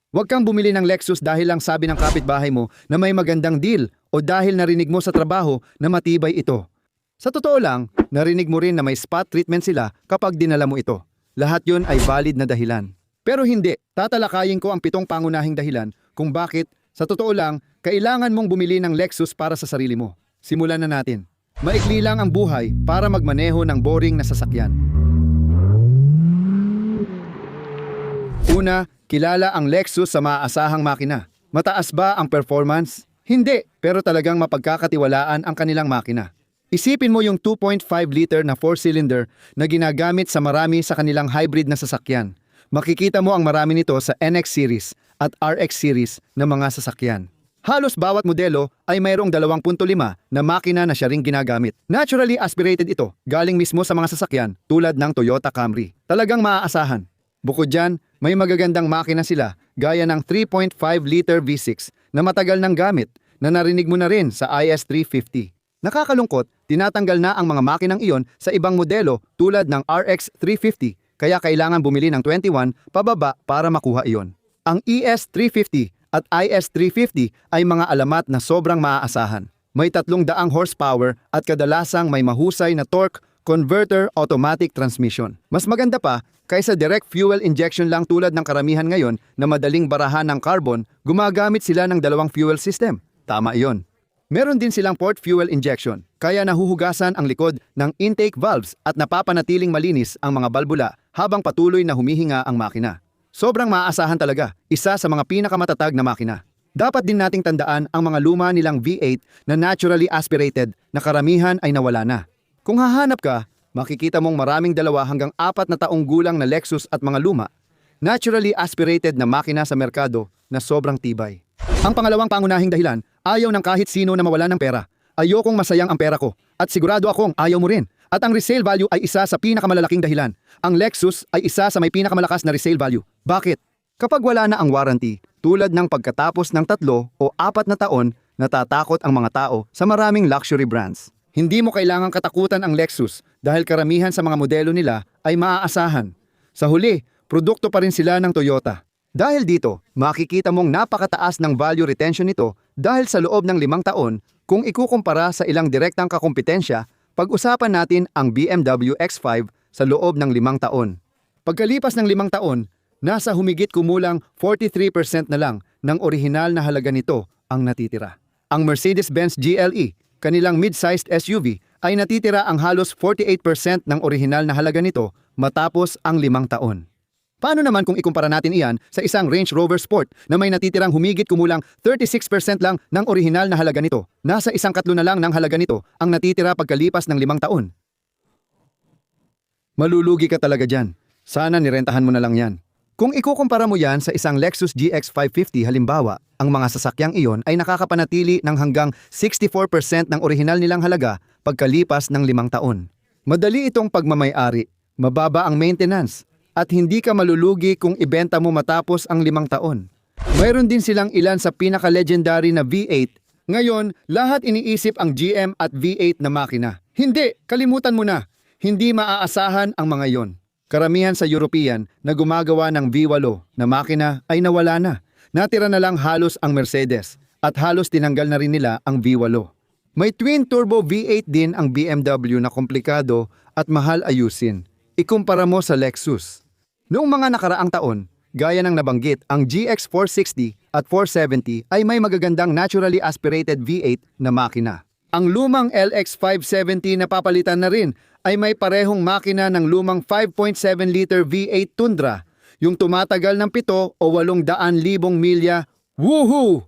Huwag kang bumili ng Lexus dahil lang sabi ng kapitbahay mo na may magandang deal o dahil narinig mo sa trabaho na matibay ito. Sa totoo lang, narinig mo rin na may spot treatment sila kapag dinala mo ito. Lahat yun ay valid na dahilan. Pero hindi, tatalakayin ko ang 7 pangunahing dahilan kung bakit, sa totoo lang, kailangan mong bumili ng Lexus para sa sarili mo. Simulan na natin. Maikli lang ang buhay para magmaneho ng boring na sasakyan. Una, kilala ang Lexus sa maaasahang makina. Mataas ba ang performance? Hindi, pero talagang mapagkakatiwalaan ang kanilang makina. Isipin mo yung 2.5-liter na 4-cylinder na ginagamit sa marami sa kanilang hybrid na sasakyan. Makikita mo ang marami nito sa NX series at RX series na mga sasakyan. Halos bawat modelo ay mayroong 2.5 na makina na siya ring ginagamit. Naturally aspirated ito, galing mismo sa mga sasakyan tulad ng Toyota Camry. Talagang maaasahan. Bukod dyan, may magagandang makina sila gaya ng 3.5-liter V6 na matagal nang gamit na narinig mo na rin sa IS350. Nakakalungkot, tinatanggal na ang mga makinang iyon sa ibang modelo tulad ng RX 350 kaya kailangan bumili ng 21 pababa para makuha iyon. Ang ES350 at IS350 ay mga alamat na sobrang maaasahan. May 300 horsepower at kadalasang may mahusay na torque converter automatic transmission. Mas maganda pa, kaysa direct fuel injection lang tulad ng karamihan ngayon na madaling barahan ng carbon, gumagamit sila ng 2 fuel system. Tama iyon. Meron din silang port fuel injection, kaya nahuhugasan ang likod ng intake valves at napapanatiling malinis ang mga balbula habang patuloy na humihinga ang makina. Sobrang maaasahan talaga, isa sa mga pinakamatatag na makina. Dapat din nating tandaan ang mga luma nilang V8 na naturally aspirated na karamihan ay nawala na. Kung hahanap ka, makikita mong maraming 2 hanggang 4 na taong gulang na Lexus at mga luma, naturally aspirated na makina sa merkado na sobrang tibay. Ang pangalawang pangunahing dahilan, ayaw ng kahit sino na mawala ng pera. Ayokong masayang ang pera ko at sigurado akong ayaw mo rin. At ang resale value ay isa sa pinakamalalaking dahilan. Ang Lexus ay isa sa may pinakamalakas na resale value. Bakit? Kapag wala na ang warranty, tulad ng pagkatapos ng 3 o 4 na taon, natatakot ang mga tao sa maraming luxury brands. Hindi mo kailangang katakutan ang Lexus dahil karamihan sa mga modelo nila ay maaasahan. Sa huli, produkto pa rin sila ng Toyota. Dahil dito, makikita mong napakataas ng value retention nito dahil sa loob ng 5 taon, kung ikukumpara sa ilang direktang kakumpetensya, pag-usapan natin ang BMW X5 sa loob ng 5 taon. Pagkalipas ng 5 taon, nasa humigit kumulang 43% na lang ng orihinal na halaga nito ang natitira. Ang Mercedes-Benz GLE, kanilang mid-sized SUV, ay natitira ang halos 48% ng orihinal na halaga nito matapos ang 5 taon. Paano naman kung ikumpara natin iyan sa isang Range Rover Sport na may natitirang humigit kumulang 36% lang ng orihinal na halaga nito? Nasa 1/4 na lang ng halaga nito ang natitira pagkalipas ng 5 taon. Malulugi ka talaga dyan. Sana nirentahan mo na lang yan. Kung ikukumpara mo yan sa isang Lexus GX 550 halimbawa, ang mga sasakyang iyon ay nakakapanatili ng hanggang 64% ng orihinal nilang halaga pagkalipas ng 5 taon. Madali itong pagmamay-ari, mababa ang maintenance, at hindi ka malulugi kung ibenta mo matapos ang 5 taon. Mayroon din silang ilan sa pinaka-legendary na V8. Ngayon, lahat iniisip ang GM at V8 na makina. Hindi, kalimutan mo na. Hindi maaasahan ang mga iyon. Karamihan sa European na gumagawa ng V8 na makina ay nawala na. Natira na lang halos ang Mercedes at halos tinanggal na rin nila ang V8. May twin-turbo V8 din ang BMW na komplikado at mahal ayusin. Ikumpara mo sa Lexus. Noong mga nakaraang taon, gaya ng nabanggit, ang GX 460 at 470 ay may magagandang naturally aspirated V8 na makina. Ang lumang LX 570 na papalitan na rin ay may parehong makina ng lumang 5.7-liter V8 Tundra, yung tumatagal ng 7 o 800,000 milya. Woohoo!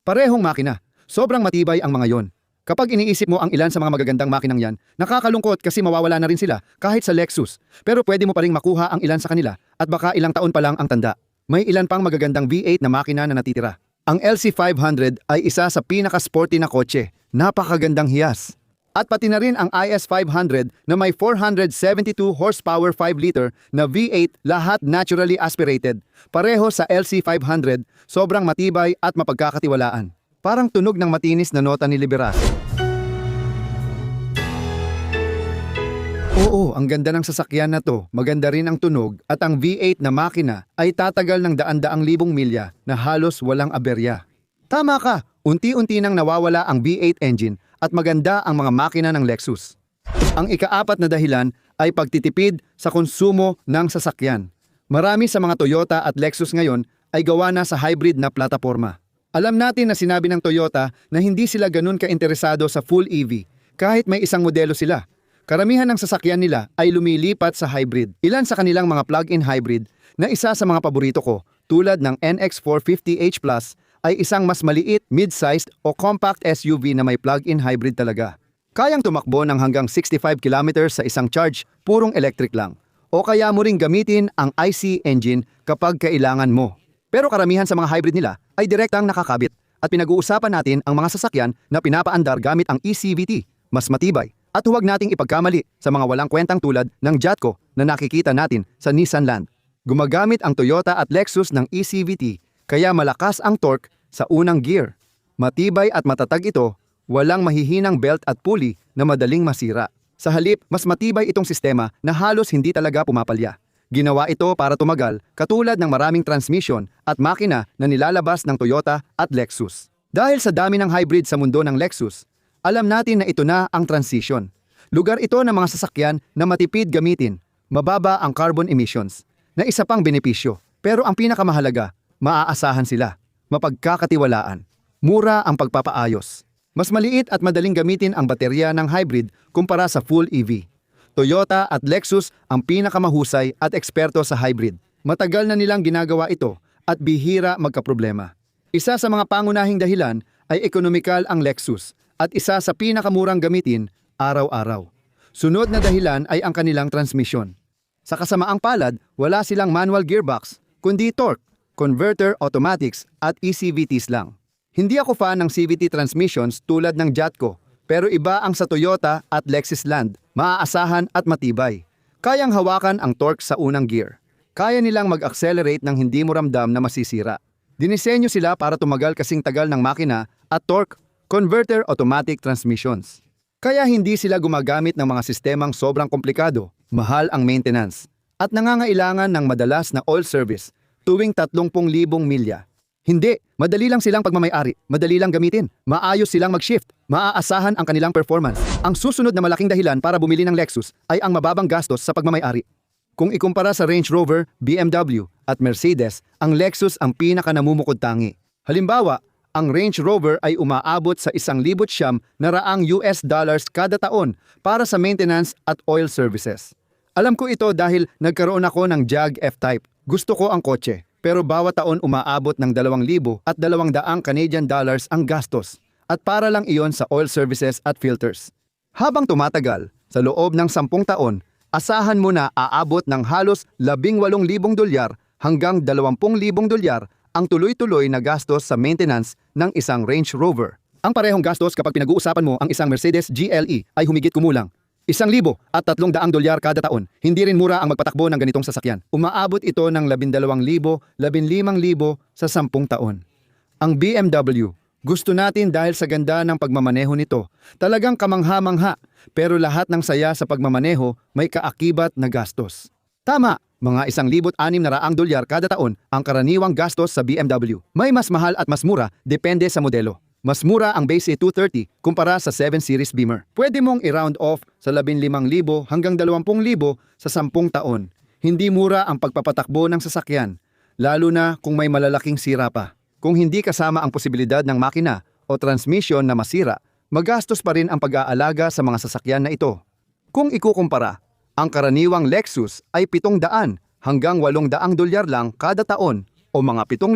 Parehong makina. Sobrang matibay ang mga yon. Kapag iniisip mo ang ilan sa mga magagandang makinang yan, nakakalungkot kasi mawawala na rin sila kahit sa Lexus. Pero pwede mo pa rin makuha ang ilan sa kanila at baka ilang taon pa lang ang tanda. May ilan pang magagandang V8 na makina na natitira. Ang LC500 ay isa sa pinaka-sporty na kotse. Napakagandang hiyas. At pati na rin ang IS500 na may 472 horsepower 5-liter na V8, lahat naturally aspirated. Pareho sa LC500, sobrang matibay at mapagkakatiwalaan. Parang tunog ng matinis na nota ni Liberace. Oo, ang ganda ng sasakyan na to, maganda rin ang tunog at ang V8 na makina ay tatagal ng daan-daang libong milya na halos walang aberya. Tama ka, unti-unti nang nawawala ang V8 engine at maganda ang mga makina ng Lexus. Ang ikaapat na dahilan ay pagtitipid sa konsumo ng sasakyan. Marami sa mga Toyota at Lexus ngayon ay gawa na sa hybrid na plataforma. Alam natin na sinabi ng Toyota na hindi sila ganun kainteresado sa full EV kahit may isang modelo sila. Karamihan ng sasakyan nila ay lumilipat sa hybrid. Ilan sa kanilang mga plug-in hybrid na isa sa mga paborito ko tulad ng NX450h Plus ay isang mas maliit, mid-sized o compact SUV na may plug-in hybrid talaga. Kayang tumakbo ng hanggang 65 km sa isang charge, purong electric lang. O kaya mo ring gamitin ang IC engine kapag kailangan mo. Pero karamihan sa mga hybrid nila ay direktang nakakabit at pinag-uusapan natin ang mga sasakyan na pinapaandar gamit ang eCVT, mas matibay. At huwag nating ipagkamali sa mga walang kwentang tulad ng Jatco na nakikita natin sa Nissan Land. Gumagamit ang Toyota at Lexus ng eCVT kaya malakas ang torque sa unang gear. Matibay at matatag ito, walang mahihinang belt at pulley na madaling masira. Sa halip, mas matibay itong sistema na halos hindi talaga pumapalya. Ginawa ito para tumagal katulad ng maraming transmission at makina na nilalabas ng Toyota at Lexus. Dahil sa dami ng hybrid sa mundo ng Lexus, alam natin na ito na ang transition. Lugar ito ng mga sasakyan na matipid gamitin, mababa ang carbon emissions, na isa pang benepisyo. Pero ang pinakamahalaga, maaasahan sila, mapagkakatiwalaan, mura ang pagpapaayos. Mas maliit at madaling gamitin ang baterya ng hybrid kumpara sa full EV. Toyota at Lexus ang pinakamahusay at eksperto sa hybrid. Matagal na nilang ginagawa ito at bihira magkaproblema. Isa sa mga pangunahing dahilan ay ekonomikal ang Lexus at isa sa pinakamurang gamitin araw-araw. Sunod na dahilan ay ang kanilang transmission. Sa kasamaang palad, wala silang manual gearbox, kundi torque, converter automatics at eCVTs lang. Hindi ako fan ng CVT transmissions tulad ng Jatco, pero iba ang sa Toyota at Lexus Land, maaasahan at matibay. Kayang hawakan ang torque sa unang gear. Kaya nilang mag-accelerate nang hindi mo ramdam na masisira. Dinisenyo sila para tumagal kasing tagal ng makina at torque, converter automatic transmissions. Kaya hindi sila gumagamit ng mga sistemang sobrang komplikado, mahal ang maintenance, at nangangailangan ng madalas na oil service tuwing 30,000 milya. Hindi, madali lang silang pagmamay-ari, madali lang gamitin, maayos silang mag-shift, maaasahan ang kanilang performance. Ang susunod na malaking dahilan para bumili ng Lexus ay ang mababang gastos sa pagmamay-ari. Kung ikumpara sa Range Rover, BMW at Mercedes, ang Lexus ang pinaka-namumukod-tangi. Halimbawa, ang Range Rover ay umaabot sa $1,900 kada taon para sa maintenance at oil services. Alam ko ito dahil nagkaroon ako ng Jag F-Type. Gusto ko ang kotse, pero bawat taon umaabot ng $2,200 Canadian dollars ang gastos at para lang iyon sa oil services at filters. Habang tumatagal, sa loob ng 10 taon, asahan mo na aabot ng halos $18,000 hanggang $20,000 ang tuloy-tuloy na gastos sa maintenance ng isang Range Rover. Ang parehong gastos kapag pinag-uusapan mo ang isang Mercedes GLE ay humigit kumulang $1,300 kada taon. Hindi rin mura ang magpatakbo ng ganitong sasakyan. Umaabot ito ng $12,000, $15,000 sa 10 taon. Ang BMW, gusto natin dahil sa ganda ng pagmamaneho nito. Talagang kamangha-mangha, pero lahat ng saya sa pagmamaneho may kaakibat na gastos. Tama, mga $1,600 kada taon ang karaniwang gastos sa BMW. May mas mahal at mas mura, depende sa modelo. Mas mura ang base A230 kumpara sa 7 Series Beamer. Pwede mong i-round off sa $15,000 hanggang $20,000 sa 10 taon. Hindi mura ang pagpapatakbo ng sasakyan, lalo na kung may malalaking sira pa. Kung hindi kasama ang posibilidad ng makina o transmission na masira, magastos pa rin ang pag-aalaga sa mga sasakyan na ito. Kung ikukumpara, ang karaniwang Lexus ay $700 hanggang $800 lang kada taon o mga $7,000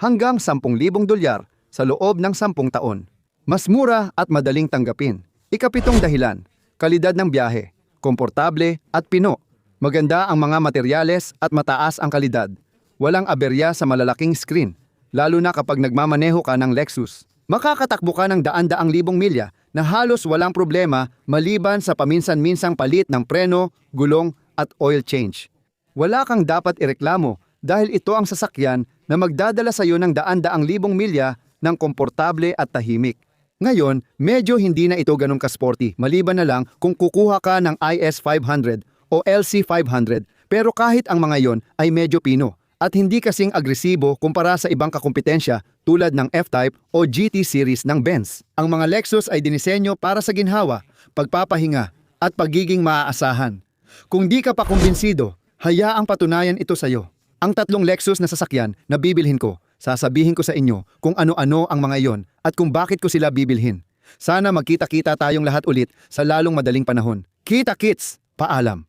hanggang $10,000 sa loob ng 10 taon. Mas mura at madaling tanggapin. Ikapitong dahilan, kalidad ng biyahe, komportable at pino. Maganda ang mga materyales at mataas ang kalidad. Walang aberya sa malalaking screen, lalo na kapag nagmamaneho ka ng Lexus. Makakatakbo ka ng daan-daang libong milya na halos walang problema maliban sa paminsan-minsang palit ng preno, gulong at oil change. Wala kang dapat ireklamo dahil ito ang sasakyan na magdadala sa iyo ng daan-daang libong milya ng komportable at tahimik. Ngayon, medyo hindi na ito ganun ka-sporty, maliban na lang kung kukuha ka ng IS500 o LC500, pero kahit ang mga yon ay medyo pino at hindi kasing agresibo kumpara sa ibang kakumpetensya tulad ng F-Type o GT series ng Benz. Ang mga Lexus ay dinisenyo para sa ginhawa, pagpapahinga at pagiging maaasahan. Kung di ka pa kumbinsido, hayaang patunayan ito sa iyo. Ang tatlong Lexus na sasakyan na bibilhin ko, sasabihin ko sa inyo kung ano-ano ang mga iyon at kung bakit ko sila bibilhin. Sana magkita-kita tayong lahat ulit sa lalong madaling panahon. Kita-kits! Paalam!